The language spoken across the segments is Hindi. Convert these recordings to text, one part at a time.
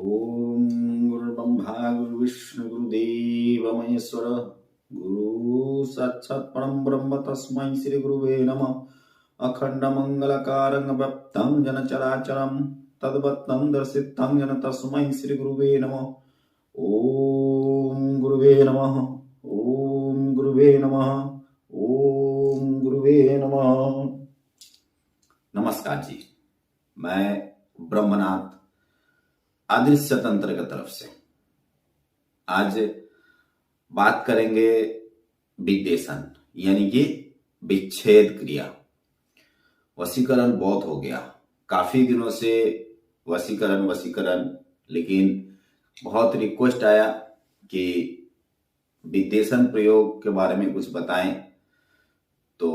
ओम गुरुर्ब्रह्मा गुरुर्विष्णु गुरुदेव महेश्वर गुरु साक्षात् परम ब्रह्म तस्मै श्री गुरुवे नमः। अखंड मंगलकारं व्याप्तं जन चराचरं तद्वत्तं दर्शितं जन तस्मै श्री गुरुवे नमः। ओम गुरुवे नमः। ओम गुरुवे नमः। ओम गुरुवे नमः। नमस्कार जी, मैं ब्रह्मनाथ अदृश्य तंत्र की तरफ से आज बात करेंगे विदेशन यानी कि विच्छेद क्रिया। वशीकरण बहुत हो गया, काफी दिनों से वशीकरण, लेकिन बहुत रिक्वेस्ट आया कि विदेशन प्रयोग के बारे में कुछ बताएं। तो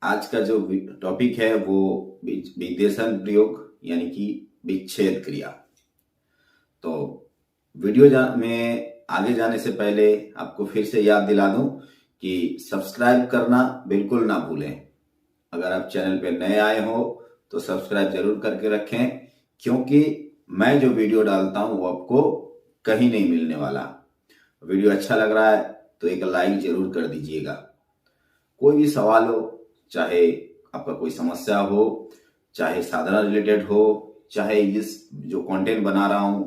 आज का जो टॉपिक है वो विदेशन प्रयोग यानी कि विच्छेद क्रिया। तो वीडियो में आगे जाने से पहले आपको फिर से याद दिला दूं कि सब्सक्राइब करना बिल्कुल ना भूलें। अगर आप चैनल पे नए आए हो तो सब्सक्राइब जरूर करके रखें, क्योंकि मैं जो वीडियो डालता हूं वो आपको कहीं नहीं मिलने वाला। वीडियो अच्छा लग रहा है तो एक लाइक जरूर कर दीजिएगा। कोई भी सवाल हो, चाहे आपका कोई समस्या हो, चाहे साधना रिलेटेड हो, चाहे इस जो कंटेंट बना रहा हूं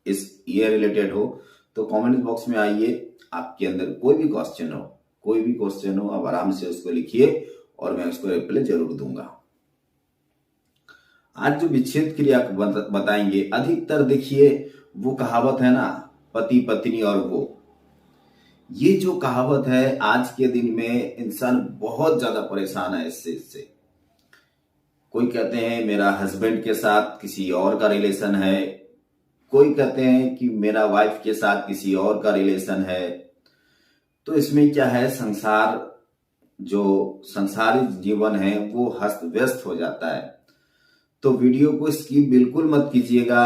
इस ये रिलेटेड हो, तो कमेंट बॉक्स में आइए। आपके अंदर कोई भी क्वेश्चन हो आप आराम से उसको लिखिए और मैं उसको रिप्लाई जरूर दूंगा। आज जो विच्छेद क्रिया बताएंगे, अधिकतर देखिए वो कहावत है ना, पति पत्नी और वो, ये जो कहावत है आज के दिन में इंसान बहुत ज्यादा परेशान है इससे। कोई कहते हैं मेरा हस्बैंड के साथ किसी और का रिलेशन है, कोई कहते हैं कि मेरा वाइफ के साथ किसी और का रिलेशन है। तो इसमें क्या है, संसारिक जीवन है वो हस्त व्यस्त हो जाता है। तो वीडियो को स्किप बिल्कुल मत कीजिएगा,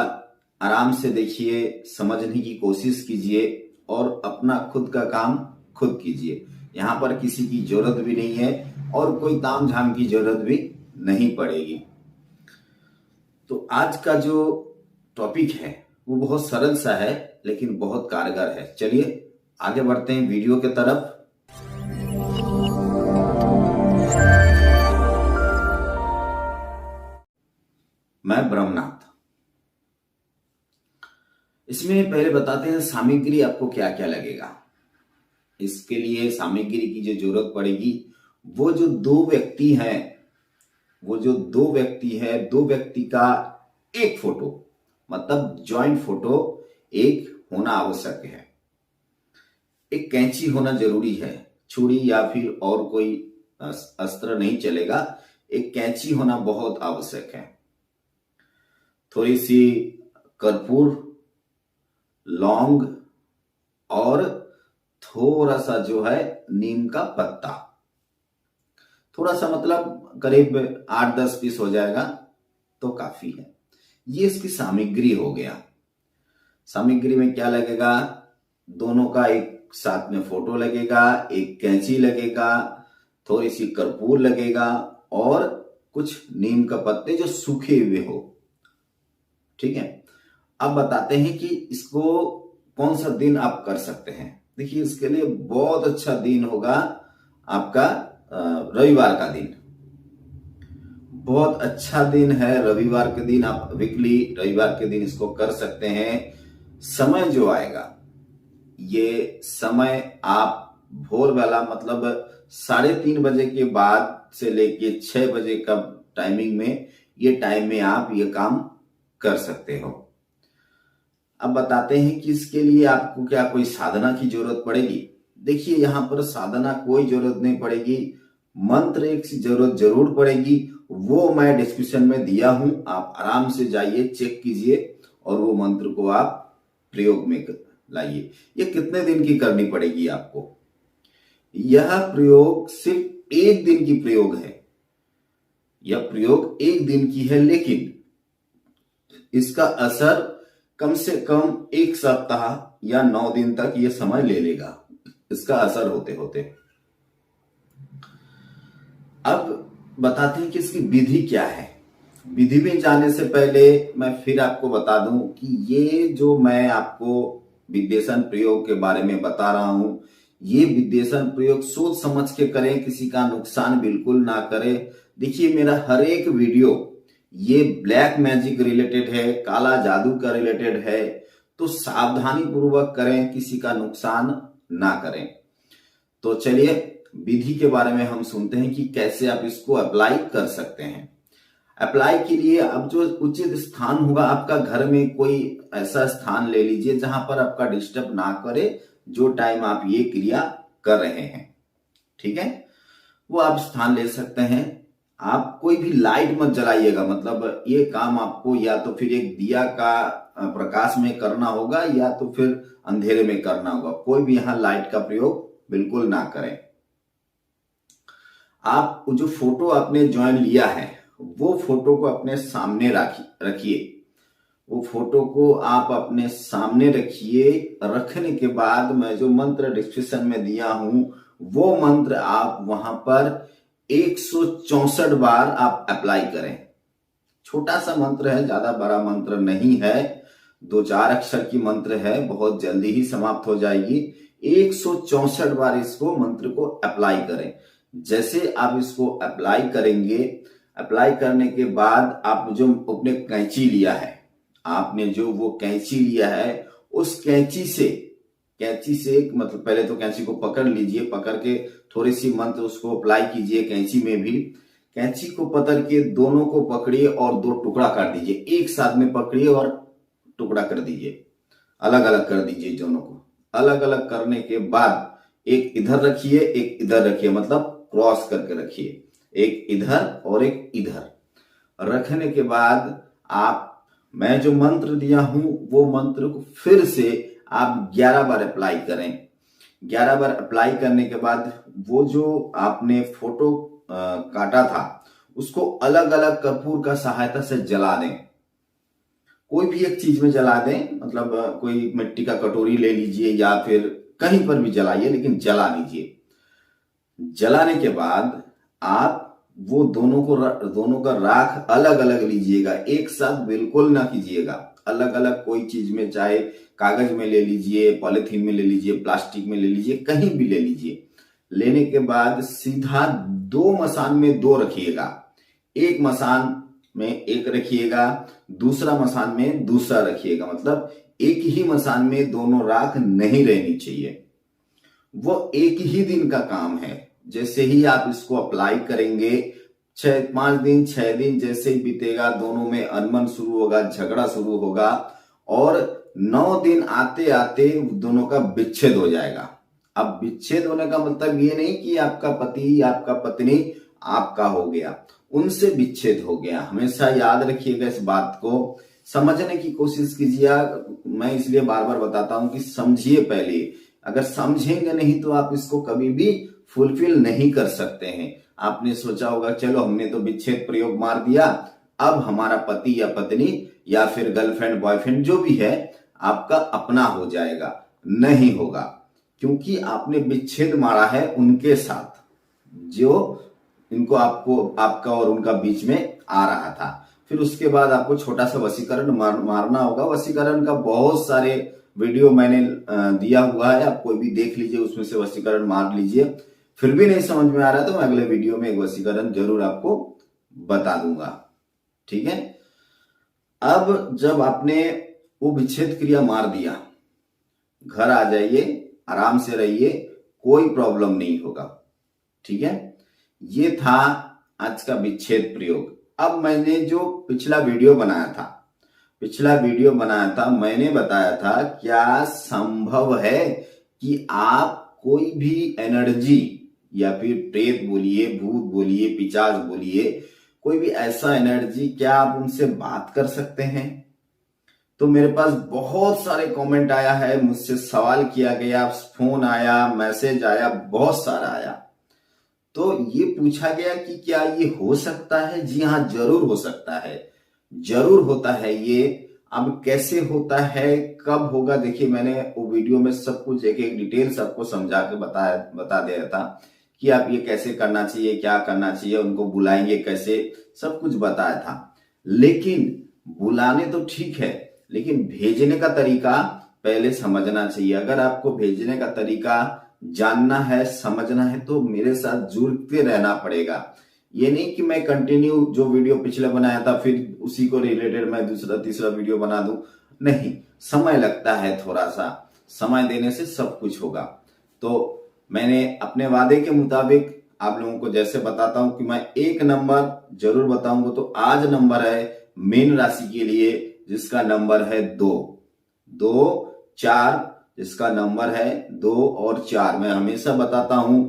आराम से देखिए, समझने की कोशिश कीजिए और अपना खुद का काम खुद कीजिए। यहाँ पर किसी की जरूरत भी नहीं है और कोई ताम झाम की जरूरत भी नहीं पड़ेगी। तो आज का जो टॉपिक है वो बहुत सरल सा है लेकिन बहुत कारगर है। चलिए आगे बढ़ते हैं वीडियो के तरफ। मैं ब्रह्मनाथ। इसमें पहले बताते हैं सामग्री आपको क्या क्या लगेगा। इसके लिए सामग्री की जो जरूरत पड़ेगी, वो जो दो व्यक्ति है, दो व्यक्ति का एक फोटो, मतलब जॉइंट फोटो एक होना आवश्यक है। एक कैंची होना जरूरी है, छुरी या फिर और कोई अस्त्र नहीं चलेगा, एक कैंची होना बहुत आवश्यक है। थोड़ी सी कर्पूर, लौंग और थोड़ा सा जो है नीम का पत्ता, थोड़ा सा मतलब करीब 8-10 पीस हो जाएगा तो काफी है। ये इसकी सामग्री हो गया। सामग्री में क्या लगेगा, दोनों का एक साथ में फोटो लगेगा, एक कैंची लगेगा, थोड़ी सी कर्पूर लगेगा और कुछ नीम का पत्ते जो सूखे हुए हो। ठीक है, अब बताते हैं कि इसको कौन सा दिन आप कर सकते हैं। देखिए इसके लिए बहुत अच्छा दिन होगा आपका रविवार का दिन। बहुत अच्छा दिन है रविवार के दिन, आप वीकली रविवार के दिन इसको कर सकते हैं। समय जो आएगा, ये समय आप भोर वाला मतलब 3:30 बजे के बाद से लेके 6 बजे का टाइमिंग में, ये टाइम में आप ये काम कर सकते हो। अब बताते हैं कि इसके लिए आपको क्या कोई साधना की जरूरत पड़ेगी। देखिए यहाँ पर साधना कोई जरूरत नहीं पड़ेगी, मंत्र एक सी जरूरत जरूर पड़ेगी, वो मैं डिस्क्रिप्शन में दिया हूं, आप आराम से जाइए चेक कीजिए और वो मंत्र को आप प्रयोग में लाइए। ये कितने दिन की करनी पड़ेगी आपको, यह प्रयोग सिर्फ 1 दिन की प्रयोग है। यह प्रयोग 1 दिन की है, लेकिन इसका असर कम से कम 1 सप्ताह या 9 दिन तक यह समय ले लेगा इसका असर होते होते। अब बताते हैं कि इसकी विधि क्या है। विधि में जाने से पहले मैं फिर आपको बता दूं कि ये जो मैं आपको विद्वेषण प्रयोग के बारे में बता रहा हूं, ये विद्वेषण प्रयोग सोच समझ के करें, किसी का नुकसान बिल्कुल ना करें। देखिए मेरा हर एक वीडियो ये ब्लैक मैजिक रिलेटेड है, काला जादू का रिलेटेड है, तो सावधानी पूर्वक करें, किसी का नुकसान ना करें। तो चलिए विधि के बारे में हम सुनते हैं कि कैसे आप इसको अप्लाई कर सकते हैं। अप्लाई के लिए अब जो उचित स्थान होगा आपका, घर में कोई ऐसा स्थान ले लीजिए जहां पर आपका डिस्टर्ब ना करे, जो टाइम आप ये क्रिया कर रहे हैं, ठीक है, वो आप स्थान ले सकते हैं। आप कोई भी लाइट मत जलाइएगा, मतलब ये काम आपको या तो फिर एक दिया का प्रकाश में करना होगा या तो फिर अंधेरे में करना होगा। कोई भी यहां लाइट का प्रयोग बिल्कुल ना करें। आप जो फोटो आपने ज्वाइन लिया है वो फोटो को अपने सामने रखिए। वो फोटो को आप अपने सामने रखिए। रखने के बाद मैं जो मंत्र डिस्क्रिप्शन में दिया हूं वो मंत्र आप वहां पर 164 बार आप अप्लाई करें। छोटा सा मंत्र है, ज्यादा बड़ा मंत्र नहीं है, 2-4 अक्षर की मंत्र है, बहुत जल्दी ही समाप्त हो जाएगी। 164 बार इसको मंत्र को अप्लाई करें। जैसे आप इसको अप्लाई करेंगे, अप्लाई करने के बाद आप जो अपने कैंची लिया है, आपने जो वो कैंची लिया है उस कैंची से मतलब पहले तो कैंची को पकड़ लीजिए, पकड़ के थोड़ी सी मंत्र उसको अप्लाई कीजिए कैंची में भी। कैंची को पकड़ के दोनों को पकड़िए और 2 टुकड़ा कर दीजिए। एक साथ में पकड़िए और टुकड़ा कर दीजिए, अलग अलग कर दीजिए। दोनों को अलग अलग करने के बाद एक इधर रखिए, एक इधर रखिए, मतलब क्रॉस करके रखिए, एक इधर और एक इधर। रखने के बाद आप मैं जो मंत्र दिया हूं वो मंत्र को फिर से आप 11 बार अप्लाई करें। 11 बार अप्लाई करने के बाद वो जो आपने फोटो काटा था उसको अलग अलग कर्पूर का सहायता से जला दें। कोई भी एक चीज में जला दें, मतलब कोई मिट्टी का कटोरी ले लीजिए या फिर कहीं पर भी जलाइए, लेकिन जला लीजिए। जलाने के बाद आप वो दोनों का राख अलग अलग लीजिएगा, एक साथ बिल्कुल ना कीजिएगा। अलग अलग कोई चीज में, चाहे कागज में ले लीजिए, पॉलिथीन में ले लीजिए, प्लास्टिक में ले लीजिए, कहीं भी ले लीजिए। लेने के बाद सीधा 2 मसान में 2 रखिएगा। एक मसान में एक रखिएगा, दूसरा मसान में दूसरा रखिएगा, मतलब एक ही मसान में दोनों राख नहीं रहनी चाहिए। वो एक ही दिन का काम है। जैसे ही आप इसको अप्लाई करेंगे, 5 दिन 6 दिन जैसे ही बीतेगा, दोनों में अनबन शुरू होगा, झगड़ा शुरू होगा और 9 दिन आते आते दोनों का विच्छेद हो जाएगा। अब विच्छेद होने का मतलब ये नहीं कि आपका पति, आपका पत्नी आपका हो गया, उनसे विच्छेद हो गया। हमेशा याद रखिएगा इस बात को, समझने की कोशिश कीजिए। मैं इसलिए बार बार बताता हूं कि समझिए पहले। अगर समझेंगे नहीं तो आप इसको कभी भी फुलफिल नहीं कर सकते हैं। आपने सोचा होगा चलो हमने तो विच्छेद प्रयोग मार दिया, अब हमारा पति या पत्नी या फिर गर्लफ्रेंड बॉयफ्रेंड जो भी है आपका अपना हो जाएगा। नहीं होगा, क्योंकि आपने विच्छेद मारा है उनके साथ जो इनको आपका और उनका बीच में आ रहा था। फिर उसके बाद आपको छोटा सा वशीकरण मारना होगा। वशीकरण का बहुत सारे वीडियो मैंने दिया हुआ है, आप कोई भी देख लीजिए, उसमें से वशीकरण मार लीजिए। फिर भी नहीं समझ में आ रहा तो मैं अगले वीडियो में एक वशीकरण जरूर आपको बता दूंगा, ठीक है। अब जब आपने वो विच्छेद क्रिया मार दिया, घर आ जाइए, आराम से रहिए, कोई प्रॉब्लम नहीं होगा, ठीक है। ये था आज का विच्छेद प्रयोग। अब मैंने जो पिछला वीडियो बनाया था मैंने बताया था क्या संभव है कि आप कोई भी एनर्जी या फिर प्रेत बोलिए, भूत बोलिए, पिशाच बोलिए, कोई भी ऐसा एनर्जी, क्या आप उनसे बात कर सकते हैं? तो मेरे पास बहुत सारे कमेंट आया है, मुझसे सवाल किया गया, फोन आया, मैसेज आया, बहुत सारा आया। तो ये पूछा गया कि क्या ये हो सकता है? जी हाँ, जरूर हो सकता है, जरूर होता है ये। अब कैसे होता है, कब होगा, देखिए मैंने वो वीडियो में सब कुछ एक एक डिटेल सबको समझा के बता दिया था कि आप ये कैसे करना चाहिए, क्या करना चाहिए, उनको बुलाएंगे कैसे, सब कुछ बताया था। लेकिन बुलाने तो ठीक है, लेकिन भेजने का तरीका पहले समझना चाहिए। अगर आपको भेजने का तरीका जानना है, समझना है, तो मेरे साथ जुड़ते रहना पड़ेगा। ये नहीं कि मैं कंटिन्यू जो वीडियो पिछले बनाया था फिर उसी को रिलेटेड मैं दूसरा तीसरा वीडियो बना दूं, नहीं, समय लगता है, थोड़ा सा समय देने से सब कुछ होगा। तो मैंने अपने वादे के मुताबिक आप लोगों को जैसे बताता हूं कि मैं एक नंबर जरूर बताऊंगा, तो आज नंबर है मीन राशि के लिए जिसका नंबर है 2, 4, जिसका नंबर है 2 और 4। मैं हमेशा बताता हूं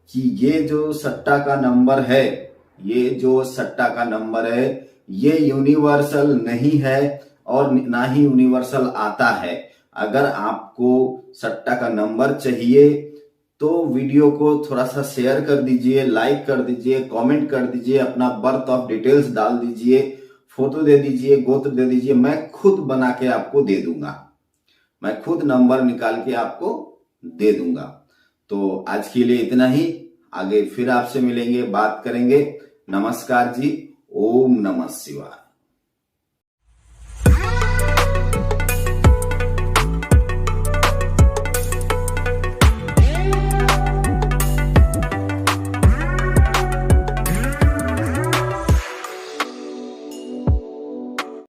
कि ये जो सट्टा का नंबर है, ये जो सट्टा का नंबर है, ये यूनिवर्सल नहीं है और ना ही यूनिवर्सल आता है। अगर आपको सट्टा का नंबर चाहिए तो वीडियो को थोड़ा सा शेयर कर दीजिए, लाइक कर दीजिए, कमेंट कर दीजिए, अपना बर्थ ऑफ डिटेल्स डाल दीजिए, फोटो दे दीजिए, गोत्र दे दीजिए, मैं खुद बना के आपको दे दूंगा, मैं खुद नंबर निकाल के आपको दे दूंगा। तो आज के लिए इतना ही, आगे फिर आपसे मिलेंगे, बात करेंगे। नमस्कार जी, ओम नमः शिवाय।